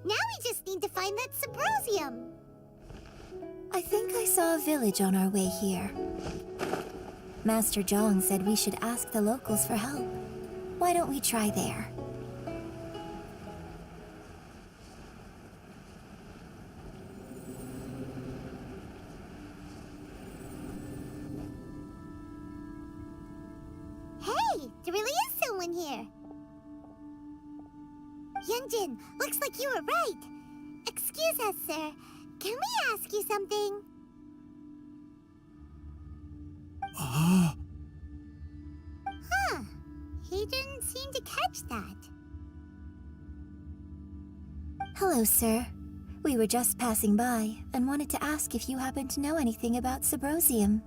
Now we just need to find that Symposium. I think I saw a village on our way here. Master Zhong said we should ask the locals for help. Why don't we try there? Hey, there really is someone here. Yunjin, looks like you were right. Excuse us, sir. Can we ask you something? Huh. He didn't seem to catch that. Hello, sir. We were just passing by and wanted to ask if you happen to know anything about Symposium.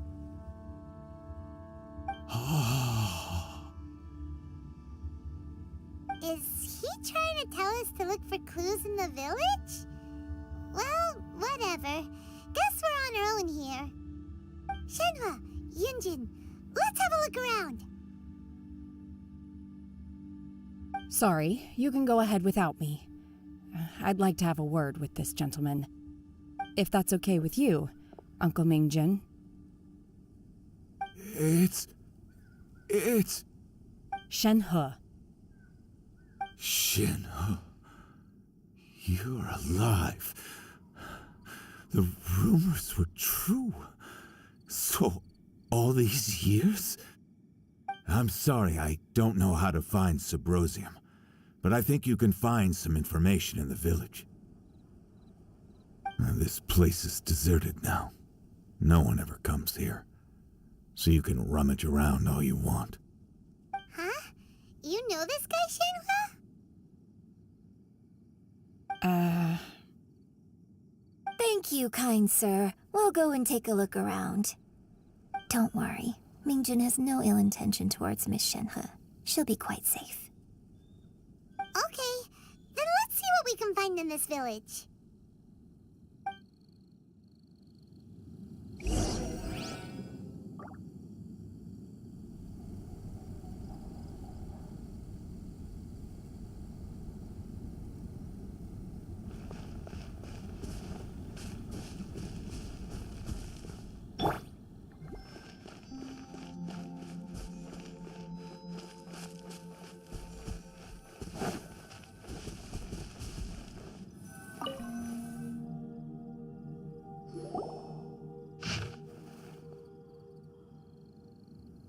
Is he trying to tell us to look for clues in the village? Well, whatever. Guess we're on our own here. Shenhua, Yunjin, let's have a look around. Sorry, you can go ahead without me. I'd like to have a word with this gentleman. If that's okay with you, Uncle Mingjin. It's... Shenhe. Shenhe. You're alive. The rumors were true. So, all these years? I'm sorry, I don't know how to find Symposium, but I think you can find some information in the village. This place is deserted now. No one ever comes here, so you can rummage around all you want. Huh? You know this guy, Shenhua? Thank you, kind sir. We'll go and take a look around. Don't worry. Mingjin has no ill intention towards Miss Shenhe. She'll be quite safe. Okay, then let's see what we can find in this village.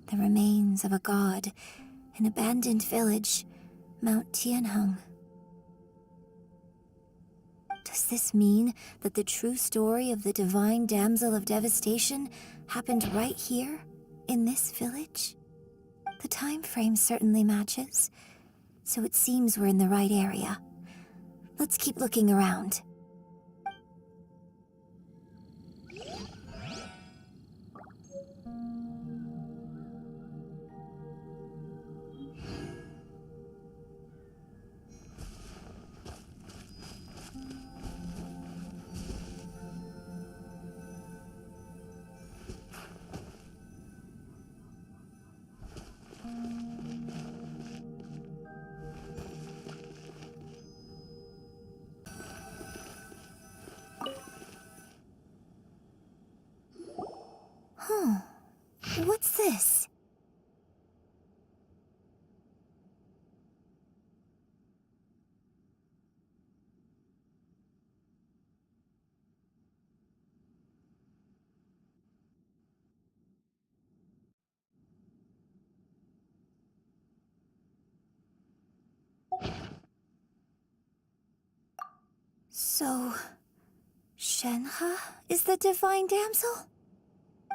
The remains of a god, an abandoned village, Mount Tianheng. Does this mean that the true story of the divine damsel of devastation happened right here, in this village? The time frame certainly matches, so it seems we're in the right area. Let's keep looking around. What's this? So, Shenhe is the divine damsel?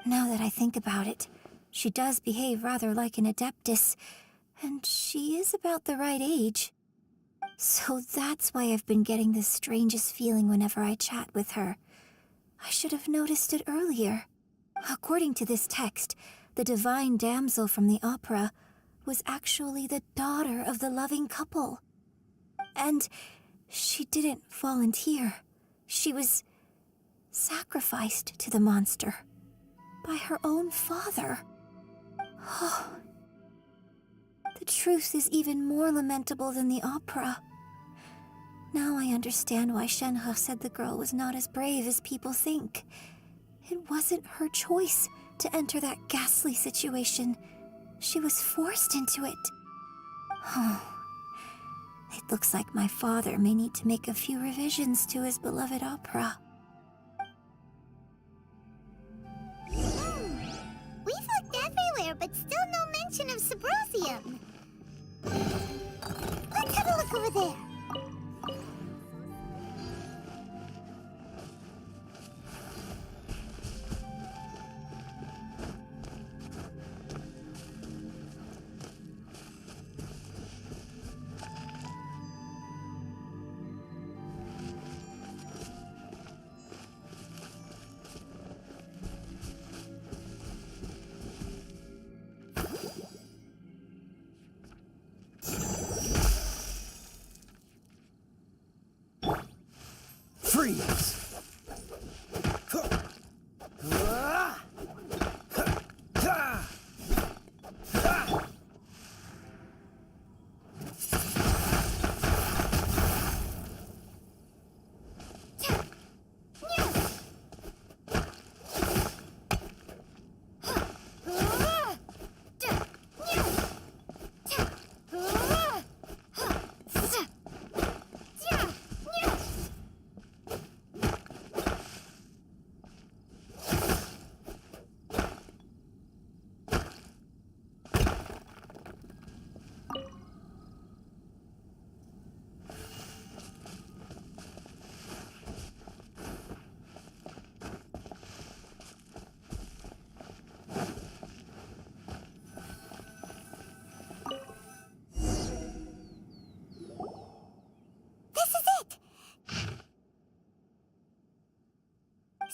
Now that I think about it, she does behave rather like an adeptus, and she is about the right age. So that's why I've been getting the strangest feeling whenever I chat with her. I should have noticed it earlier. According to this text, the divine damsel from the opera was actually the daughter of the loving couple. And she didn't volunteer. She was sacrificed to the monster by her own father. Oh, the truth is even more lamentable than the opera. Now I understand why Shenhe said the girl was not as brave as people think. It wasn't her choice to enter that ghastly situation. She was forced into it. Oh, it looks like my father may need to make a few revisions to his beloved opera. We've looked everywhere, but still no mention of Sabrosium. Let's have a look over there. Freeze!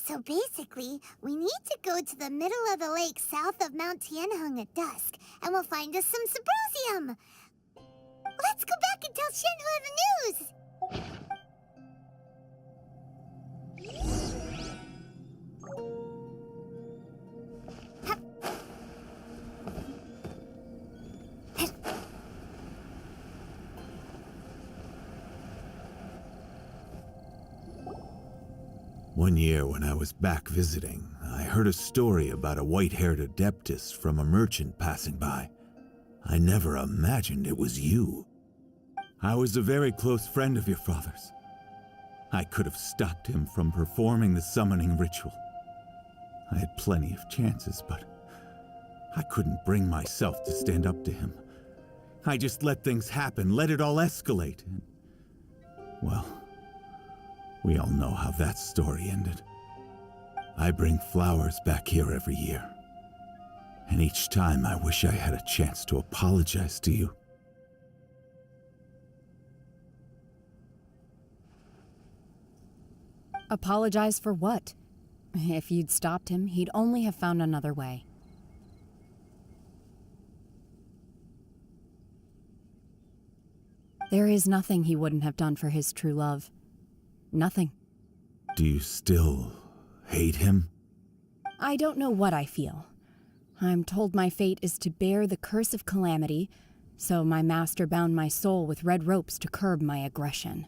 So basically, we need to go to the middle of the lake south of Mount Tianheng at dusk, and we'll find us some Sabrosium! Let's go back and tell Shenhua the news! One year when I was back visiting, I heard a story about a white-haired adeptus from a merchant passing by. I never imagined it was you. I was a very close friend of your father's. I could have stopped him from performing the summoning ritual. I had plenty of chances, but I couldn't bring myself to stand up to him. I just let things happen, let it all escalate. And, well, we all know how that story ended. I bring flowers back here every year. And each time I wish I had a chance to apologize to you. Apologize for what? If you'd stopped him, he'd only have found another way. There is nothing he wouldn't have done for his true love. Nothing. Do you still hate him? I don't know what I feel. I'm told my fate is to bear the curse of calamity, so my master bound my soul with red ropes to curb my aggression.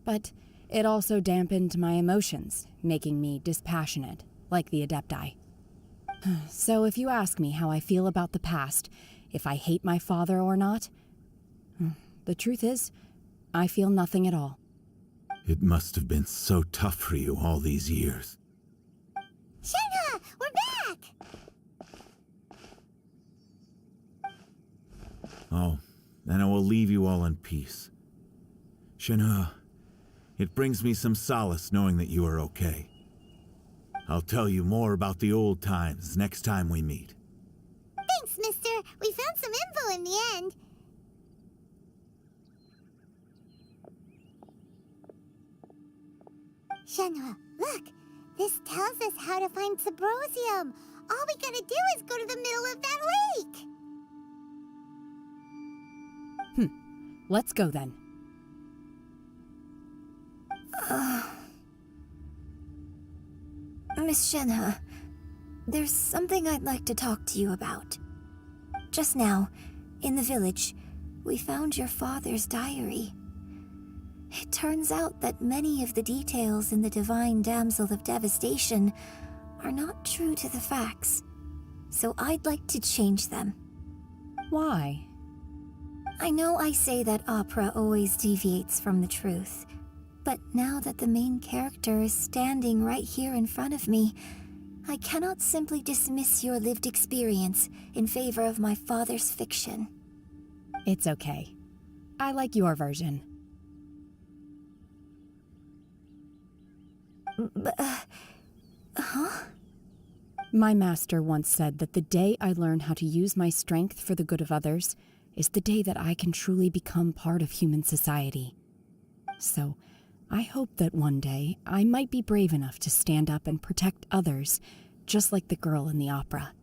But it also dampened my emotions, making me dispassionate, like the Adepti. So if you ask me how I feel about the past, if I hate my father or not, the truth is, I feel nothing at all. It must have been so tough for you all these years. Shenhua, we're back! Oh, then I will leave you all in peace. Shenhua, it brings me some solace knowing that you are okay. I'll tell you more about the old times next time we meet. Thanks, mister. We found some info in the end. Shenhua, look! This tells us how to find Sabrosium. All we gotta do is go to the middle of that lake. Let's go then. Miss Shenhe, there's something I'd like to talk to you about. Just now, in the village, we found your father's diary. It turns out that many of the details in the Divine Damsel of Devastation are not true to the facts, so I'd like to change them. Why? I know I say that opera always deviates from the truth, but now that the main character is standing right here in front of me, I cannot simply dismiss your lived experience in favor of my father's fiction. It's okay. I like your version. Huh? My master once said that the day I learn how to use my strength for the good of others is the day that I can truly become part of human society. So, I hope that one day I might be brave enough to stand up and protect others, just like the girl in the opera.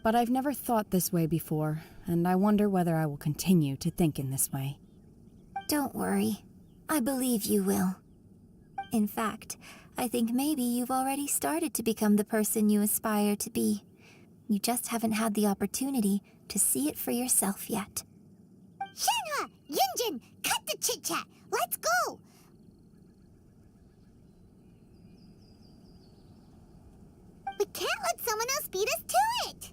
But I've never thought this way before, and I wonder whether I will continue to think in this way. Don't worry. I believe you will. In fact, I think maybe you've already started to become the person you aspire to be. You just haven't had the opportunity to see it for yourself yet. Shenhua! Yunjin! Cut the chit-chat! Let's go! We can't let someone else beat us to it!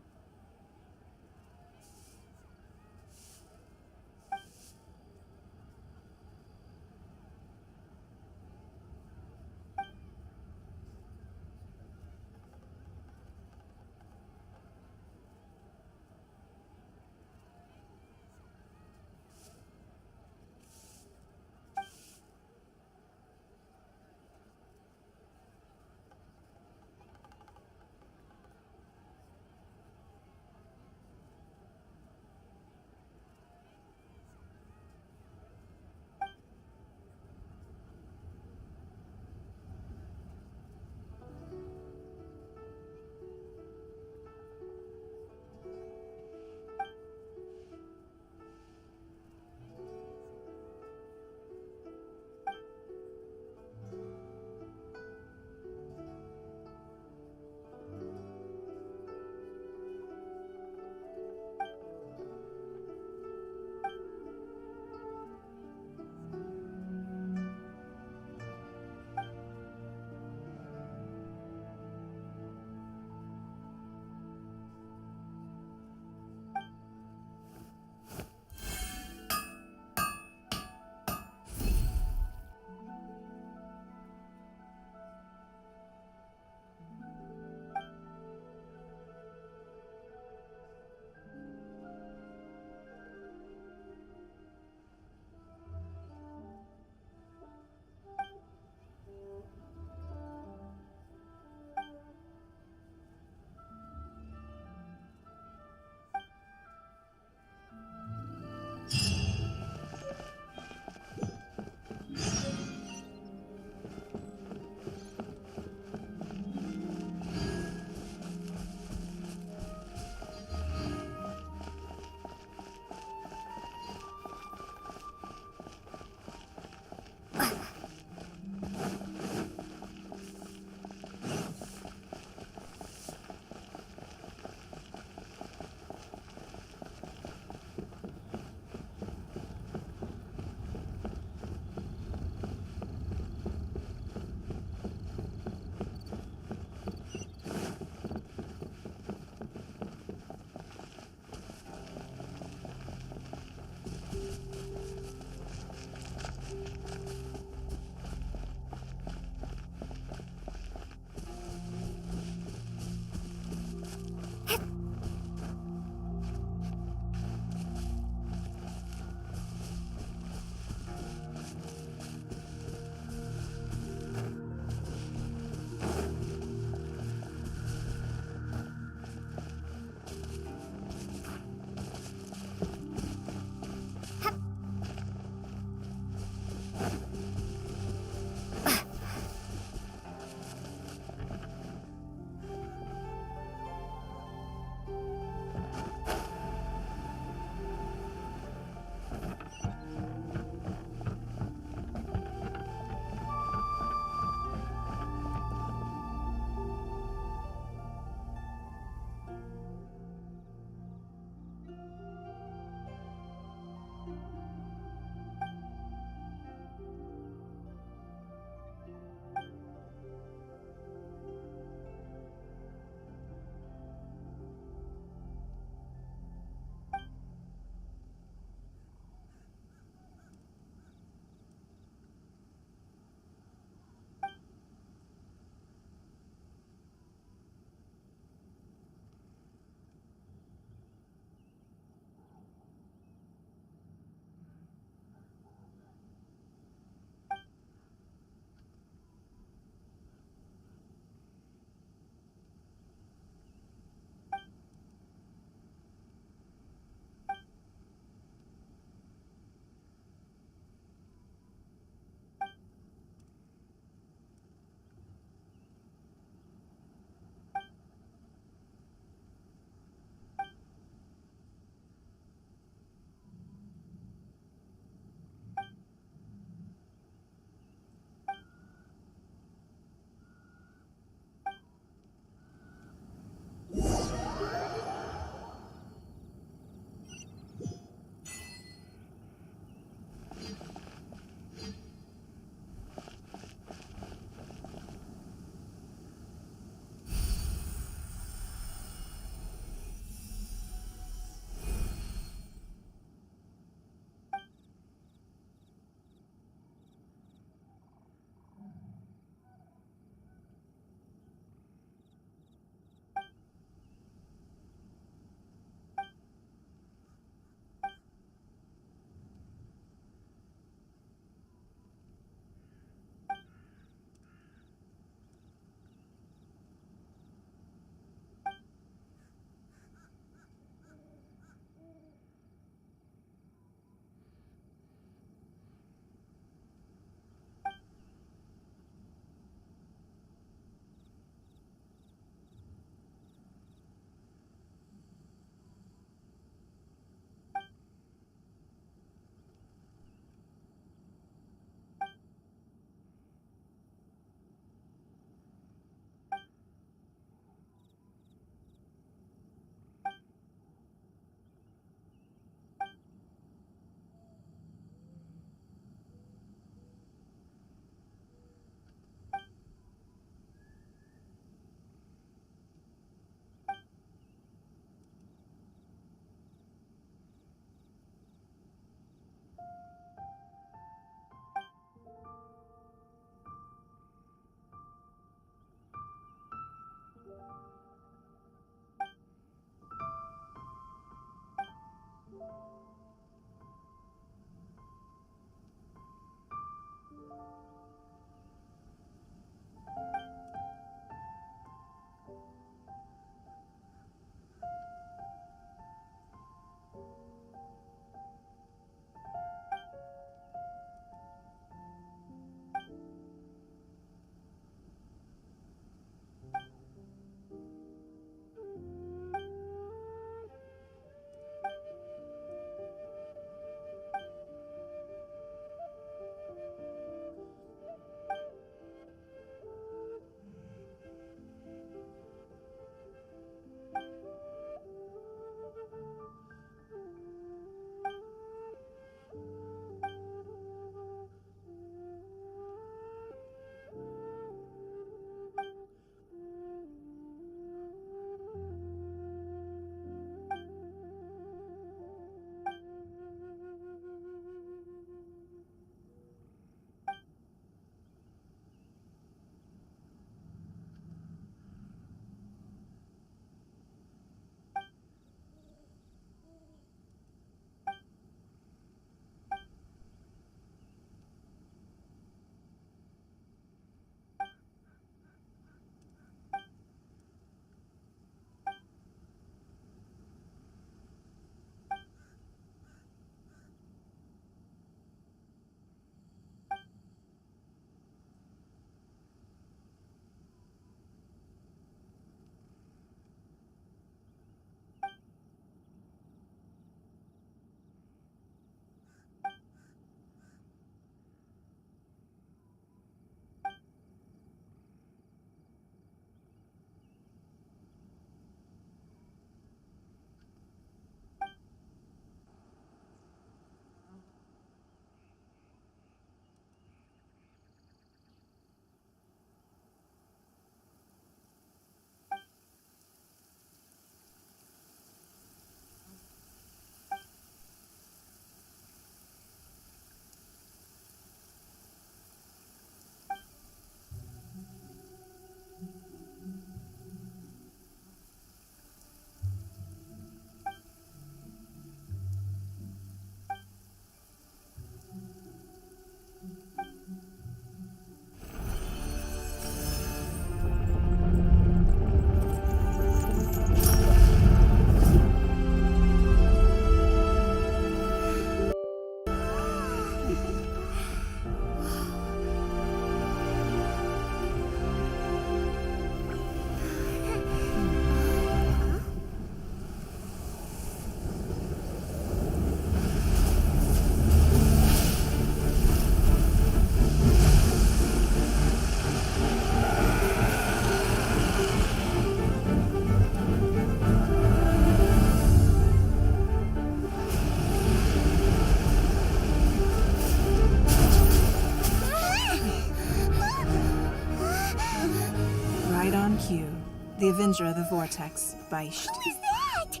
the Avenger of the Vortex, Beisht. Who is that?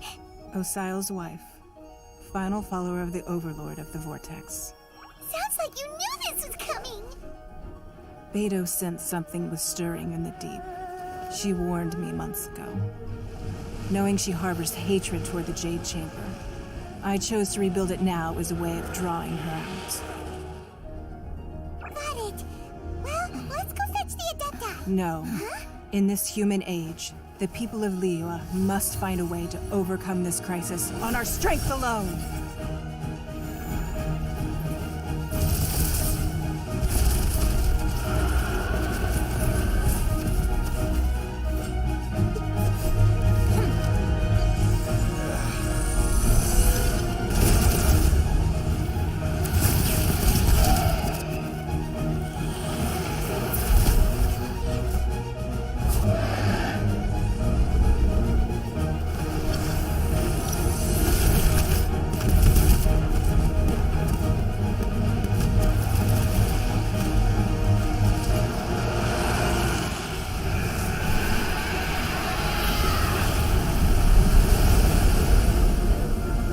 Osial's wife, final follower of the Overlord of the Vortex. Sounds like you knew this was coming. Beto sensed something was stirring in the deep. She warned me months ago. Knowing she harbors hatred toward the Jade Chamber, I chose to rebuild it now as a way of drawing her out. Got it. Well, let's go fetch the Adepta. No. In this human age, the people of Liyue must find a way to overcome this crisis on our strength alone.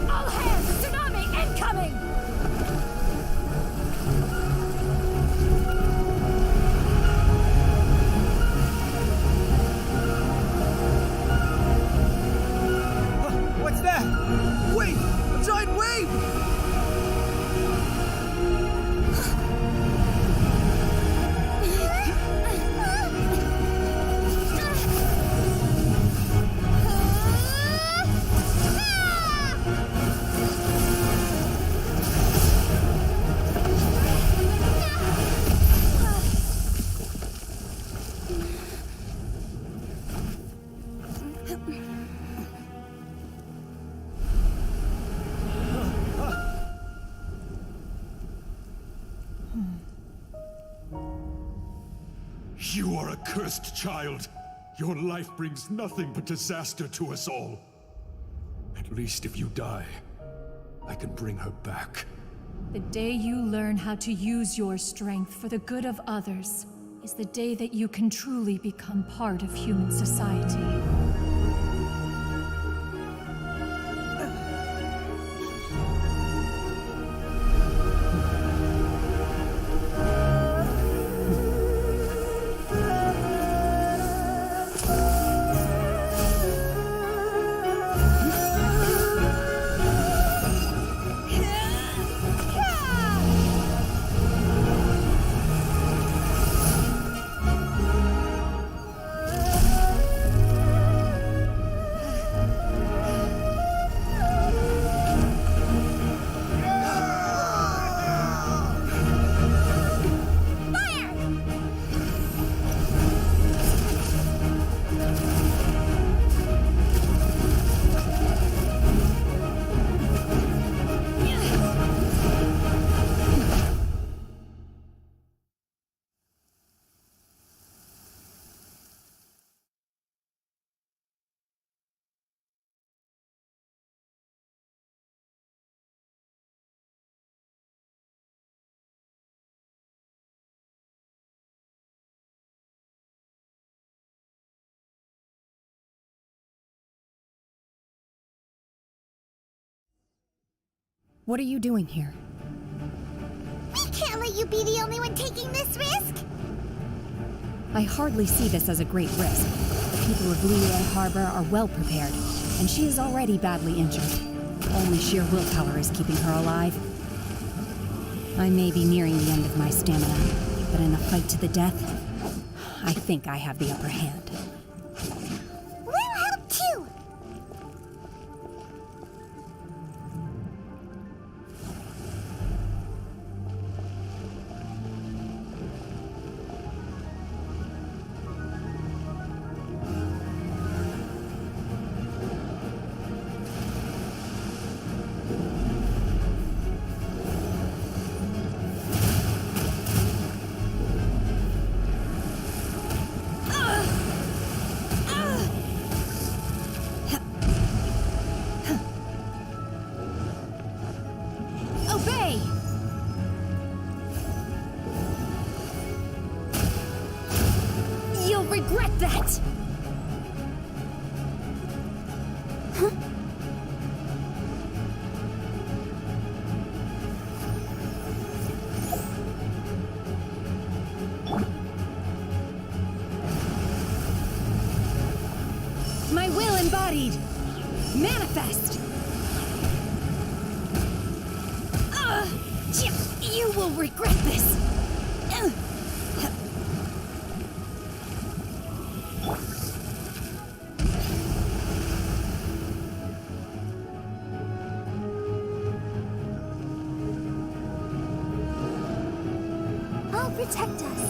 All hands! Tsunami incoming! What's that? Wait! A giant wave! You are a cursed child. Your life brings nothing but disaster to us all. At least if you die, I can bring her back. The day you learn how to use your strength for the good of others is the day that you can truly become part of human society. What are you doing here? We can't let you be the only one taking this risk. I hardly see this as a great risk. The people of Liyue Harbor are well prepared, and she is already badly injured. Only sheer willpower is keeping her alive. I may be nearing the end of my stamina, but in a fight to the death, I think I have the upper hand. We'll help too. Obey! You'll regret that! embodied! Manifest! You will regret this! I'll protect us.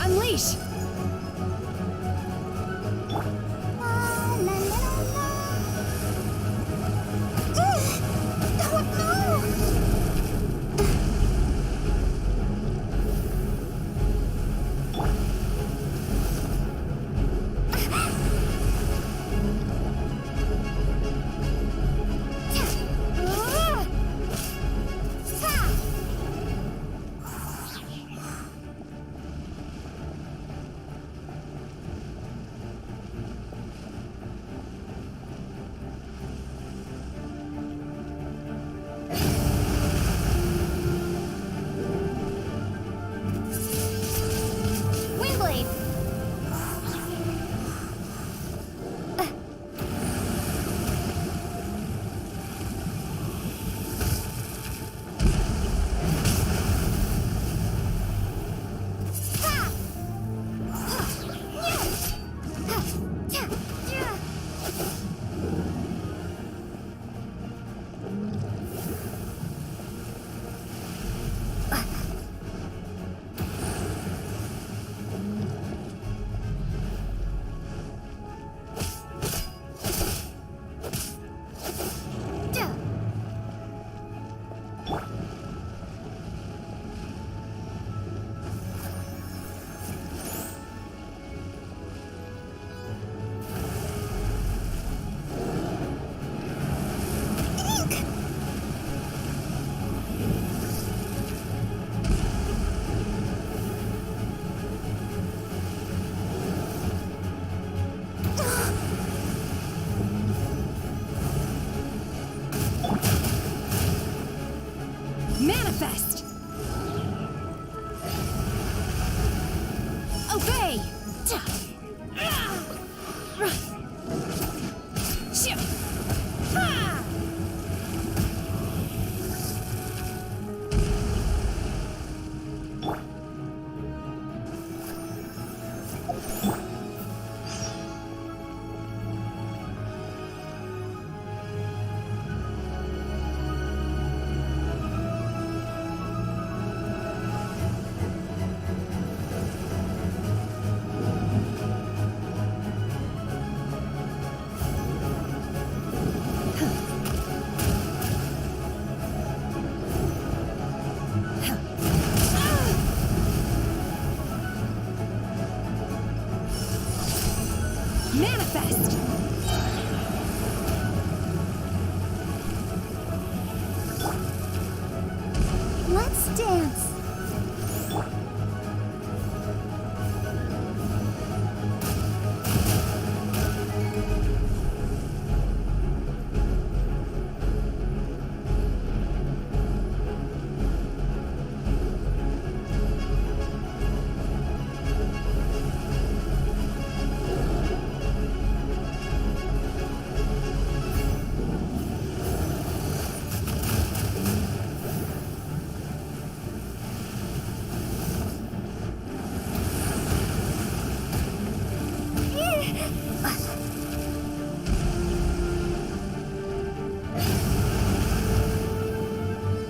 Unleash! Manifest! Obey! Manifest! Let's dance.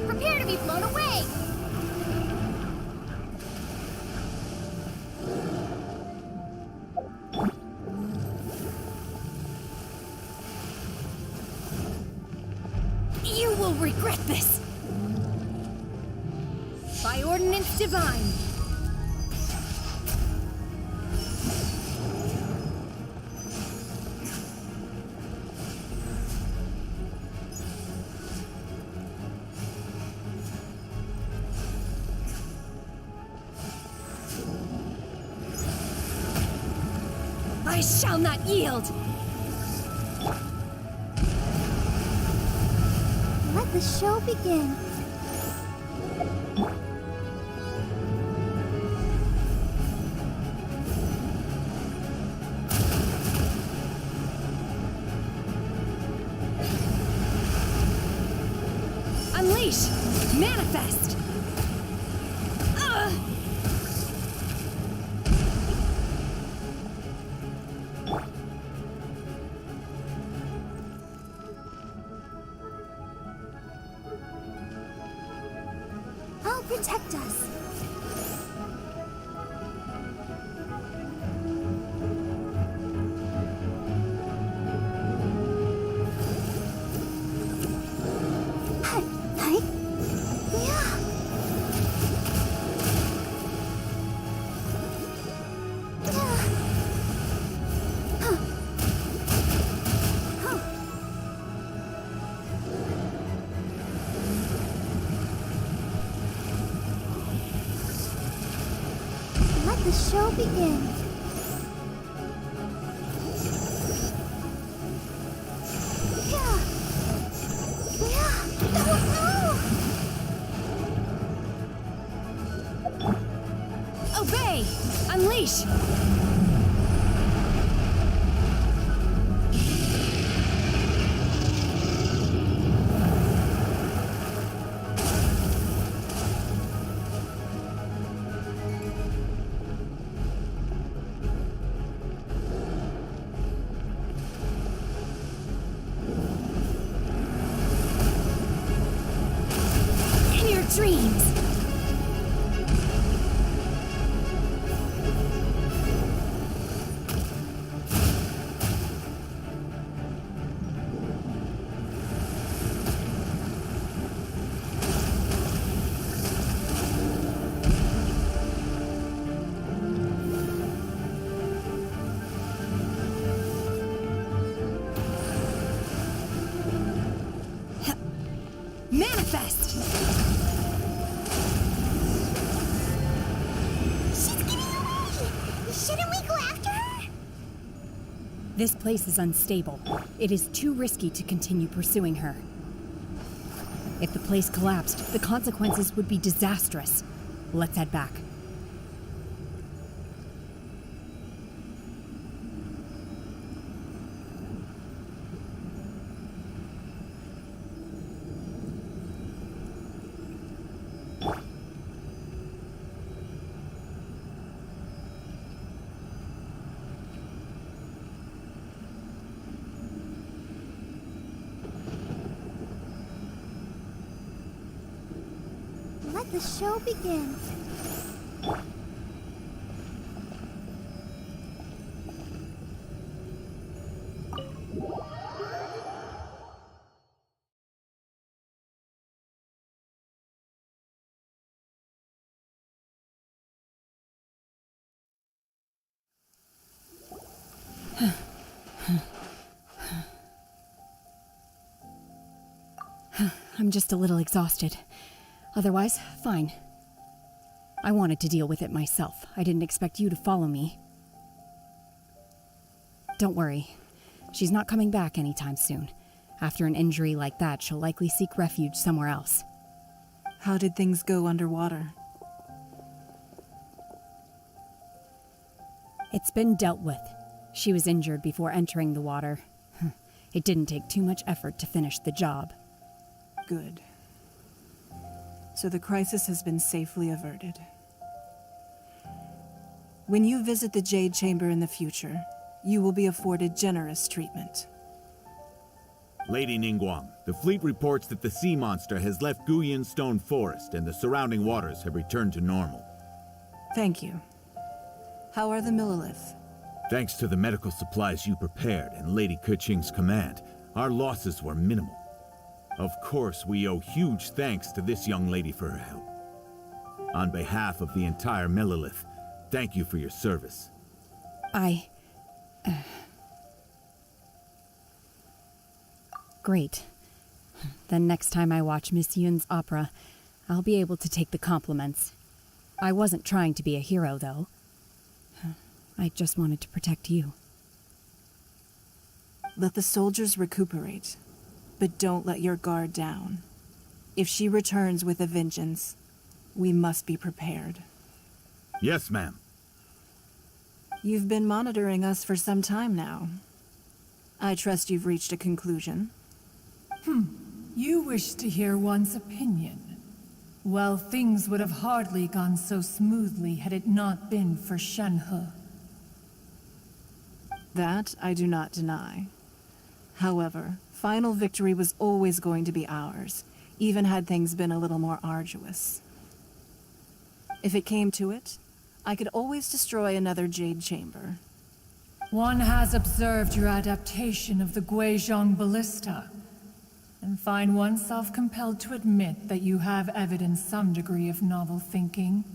Prepare to be blown away! You will regret this! By by ordinance divine. I shall not yield! Let the show begin. Unleash! Manifest! I'll protect us. Hey, yeah. Let the show begin. Yeah. Yeah. No. Obey! Unleash! In your dreams! Manifest! She's getting away! Shouldn't we go after her? This place is unstable. It is too risky to continue pursuing her. If the place collapsed, the consequences would be disastrous. Let's head back. Let the show begin. I'm just a little exhausted. Otherwise, fine. I wanted to deal with it myself. I didn't expect you to follow me. Don't worry. She's not coming back anytime soon. After an injury like that, she'll likely seek refuge somewhere else. How did things go underwater? It's been dealt with. She was injured before entering the water. It didn't take too much effort to finish the job. Good. So the crisis has been safely averted. When you visit the Jade Chamber in the future, you will be afforded generous treatment. Lady Ningguang, the fleet reports that the sea monster has left Guyan Stone Forest and the surrounding waters have returned to normal. Thank you. How are the Millilith? Thanks to the medical supplies you prepared and Lady Keqing's command, our losses were minimal. Of course, we owe huge thanks to this young lady for her help. On behalf of the entire Millilith, thank you for your service. Great. Then next time I watch Miss Yun's opera, I'll be able to take the compliments. I wasn't trying to be a hero, though. I just wanted to protect you. Let the soldiers recuperate, but don't let your guard down. If she returns with a vengeance, we must be prepared. Yes, ma'am. You've been monitoring us for some time now. I trust you've reached a conclusion. You wish to hear one's opinion. Well, things would have hardly gone so smoothly had it not been for Shenhe. That I do not deny. However, final victory was always going to be ours, even had things been a little more arduous. If it came to it, I could always destroy another Jade Chamber. One has observed your adaptation of the Guizhong ballista, and find oneself compelled to admit that you have evidenced some degree of novel thinking.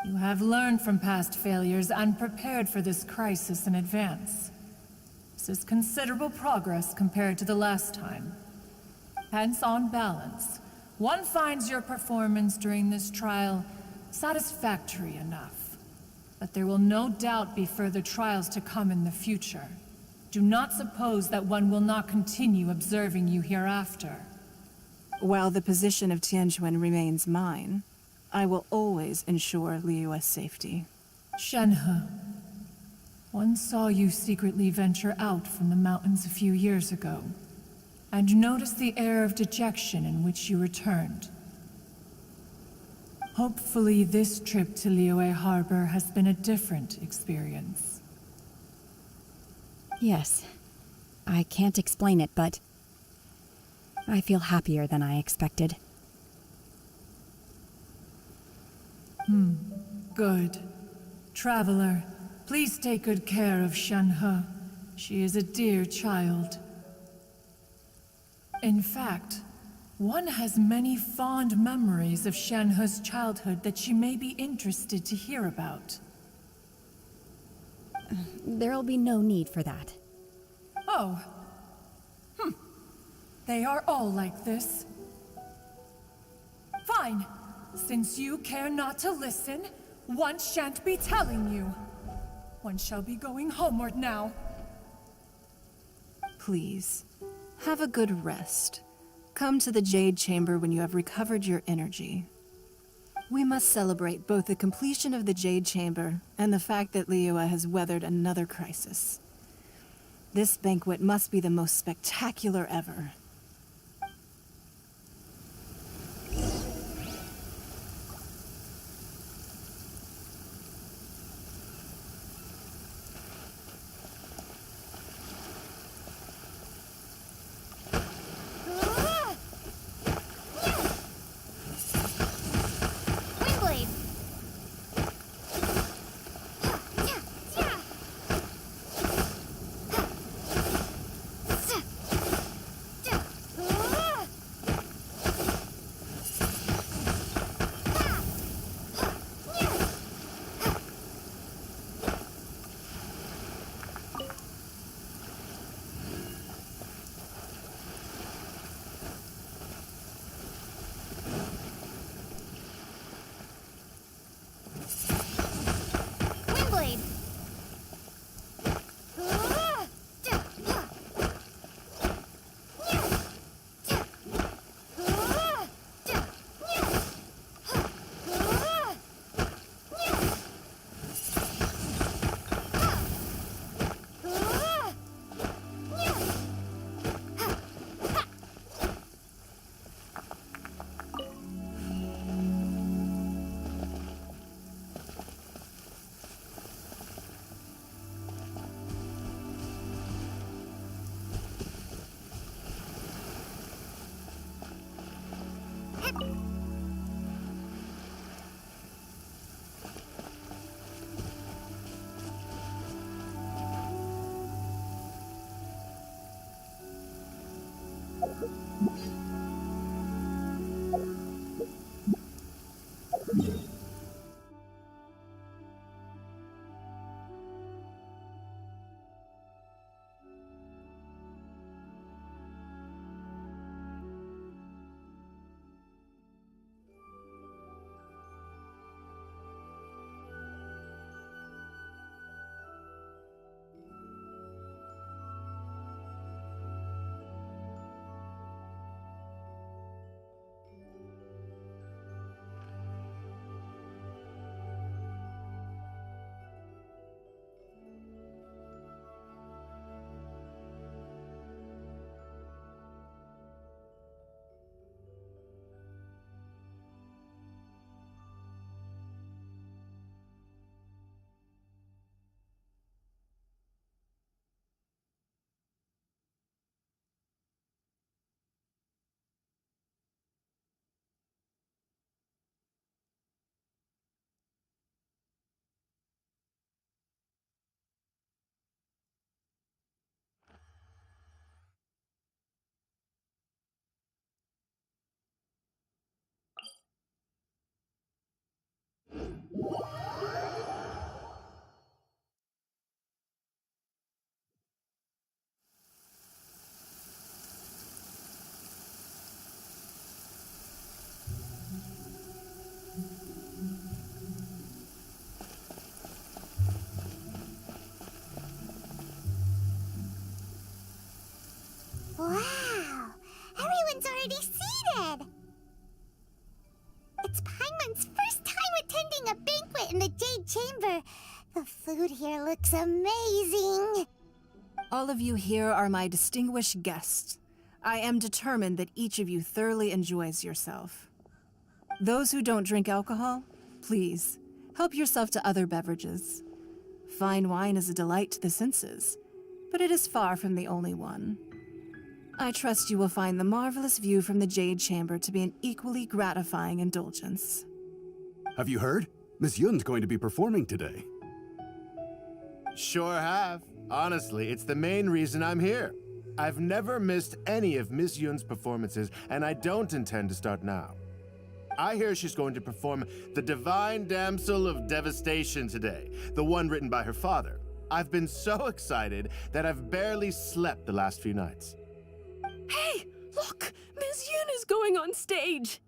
You have learned from past failures and prepared for this crisis in advance. This is considerable progress compared to the last time. Hence, on balance, one finds your performance during this trial satisfactory enough. But there will no doubt be further trials to come in the future. Do not suppose that one will not continue observing you hereafter. While the position of Tianquan remains mine, I will always ensure Liyue's safety. Shenhe, one saw you secretly venture out from the mountains a few years ago, and noticed the air of dejection in which you returned. Hopefully this trip to Liyue Harbor has been a different experience. Yes. I can't explain it, but I feel happier than I expected. Good. Traveler, please take good care of Shenhe. She is a dear child. In fact, one has many fond memories of Shenhe's childhood that she may be interested to hear about. There'll be no need for that. Oh. They are all like this. Fine. Since you care not to listen, one shan't be telling you. One shall be going homeward now. Please, have a good rest. Come to the Jade Chamber when you have recovered your energy. We must celebrate both the completion of the Jade Chamber and the fact that Liyue has weathered another crisis. This banquet must be the most spectacular ever. Wow! Everyone's already seated! It's Paimon's first time attending a banquet in the Jade Chamber. The food here looks amazing. All of you here are my distinguished guests. I am determined that each of you thoroughly enjoys yourself. Those who don't drink alcohol, please, help yourself to other beverages. Fine wine is a delight to the senses, but it is far from the only one. I trust you will find the marvelous view from the Jade Chamber to be an equally gratifying indulgence. Have you heard? Miss Yun's going to be performing today. Sure have. Honestly, it's the main reason I'm here. I've never missed any of Miss Yun's performances, and I don't intend to start now. I hear she's going to perform The Divine Damsel of Devastation today, the one written by her father. I've been so excited that I've barely slept the last few nights. Hey, look! Miss Yun is going on stage!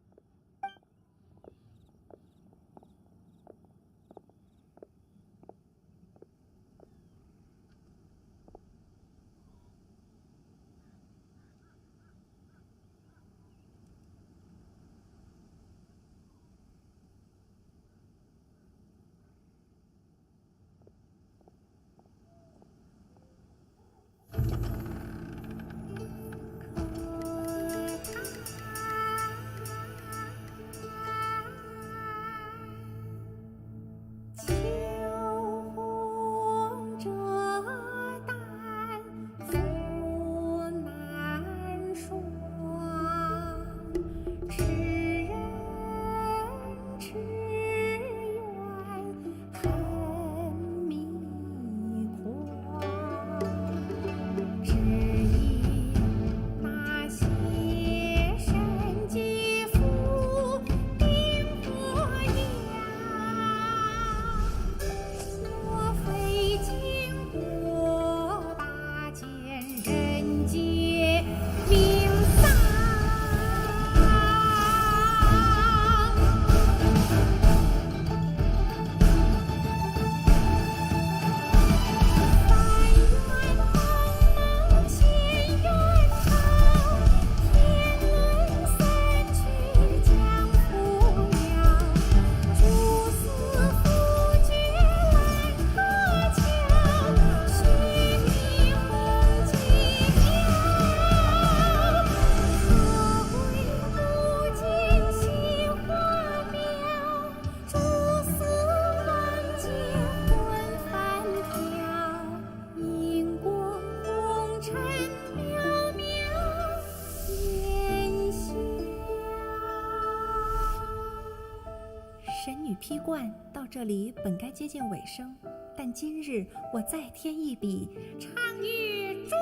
批冠到这里本该接近尾声，但今日我再添一笔，唱与诸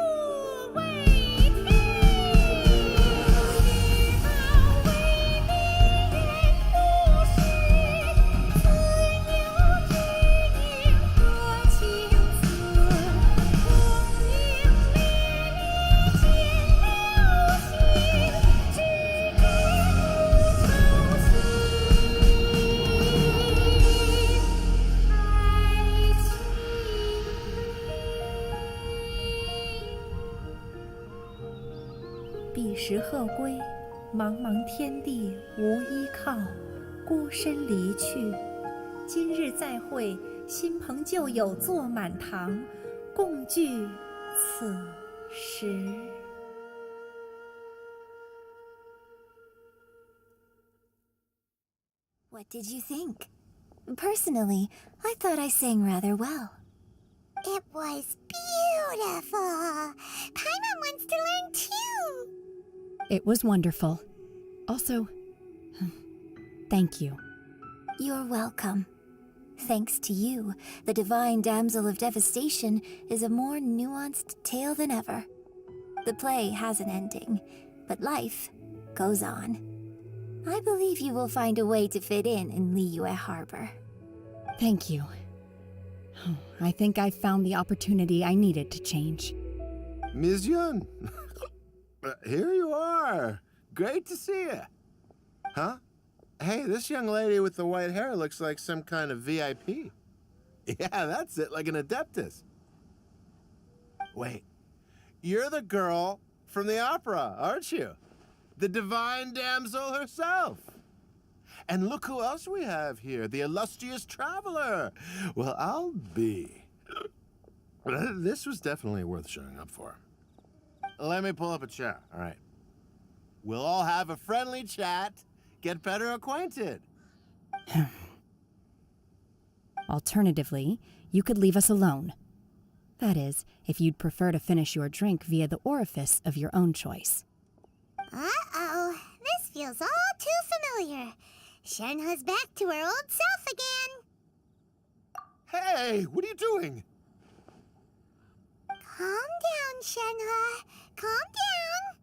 位听。彼时鹤归，茫茫天地无依靠，孤身离去。今日再会，新朋旧友坐满堂，共聚此时。What did you think? Personally, I thought I sang rather well. It was beautiful. Paimon wants to learn too. It was wonderful. Also, thank you. You're welcome. Thanks to you, the Divine Damsel of Devastation is a more nuanced tale than ever. The play has an ending, but life goes on. I believe you will find a way to fit in Liyue Harbor. Thank you. I think I found the opportunity I needed to change. Ms. Yun, here you are. Great to see you. Huh? Hey, this young lady with the white hair looks like some kind of VIP. Yeah, that's it, like an adeptus. Wait, you're the girl from the opera, aren't you? The divine damsel herself. And look who else we have here, the illustrious traveler. Well, I'll be. This was definitely worth showing up for. Let me pull up a chair, all right? We'll all have a friendly chat, get better acquainted. Alternatively, you could leave us alone. That is, if you'd prefer to finish your drink via the orifice of your own choice. Uh-oh, this feels all too familiar. Shenhua's back to her old self again. Hey, what are you doing? Calm down, Shenhua. Calm down.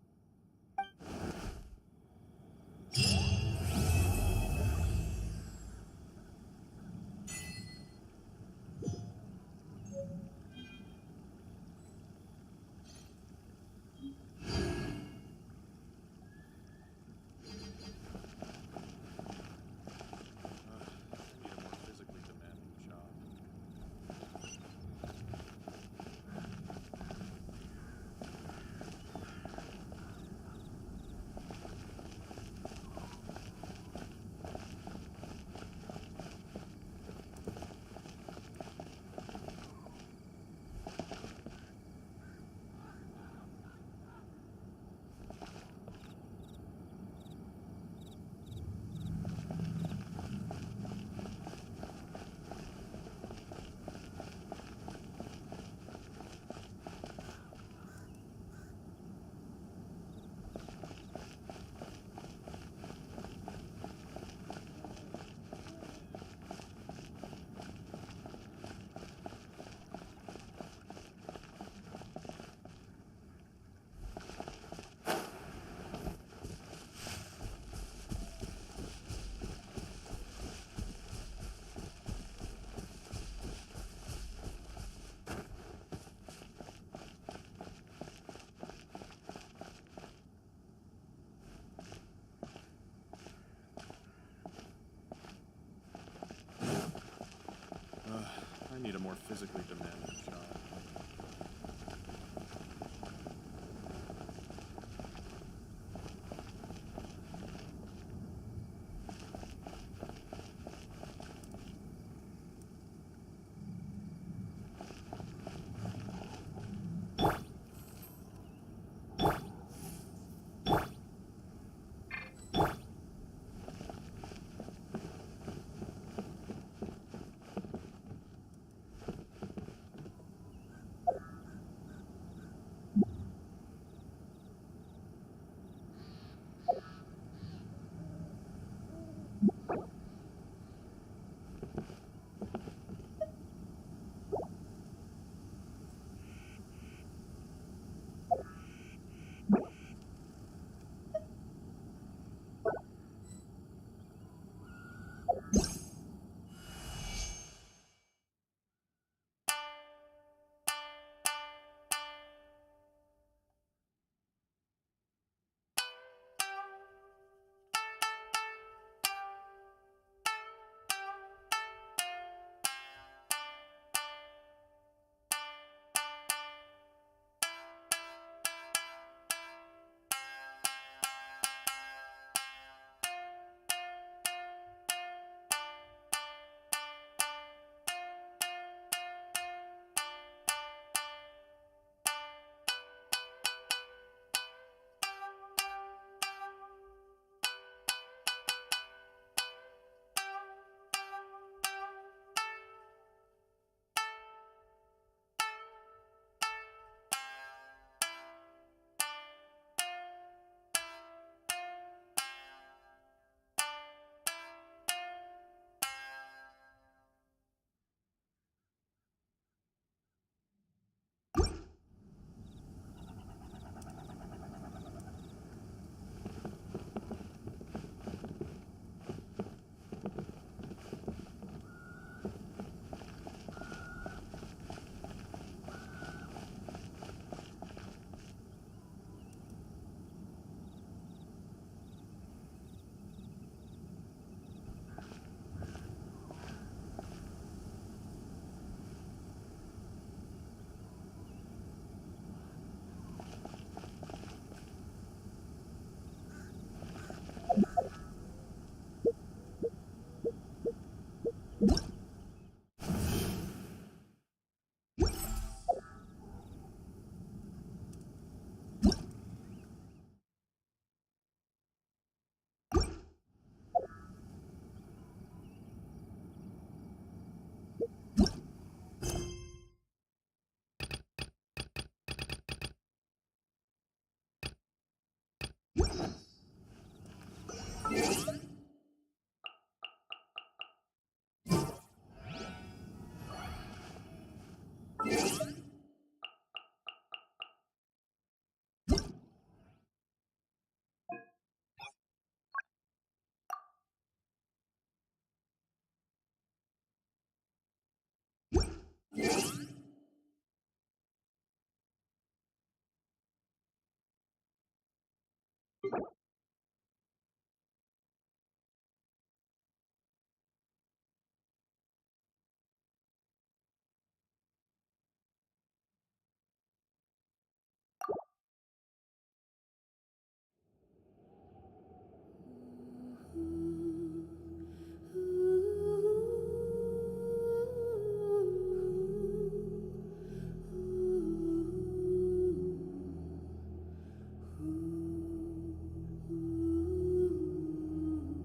I need a more physically demanding job.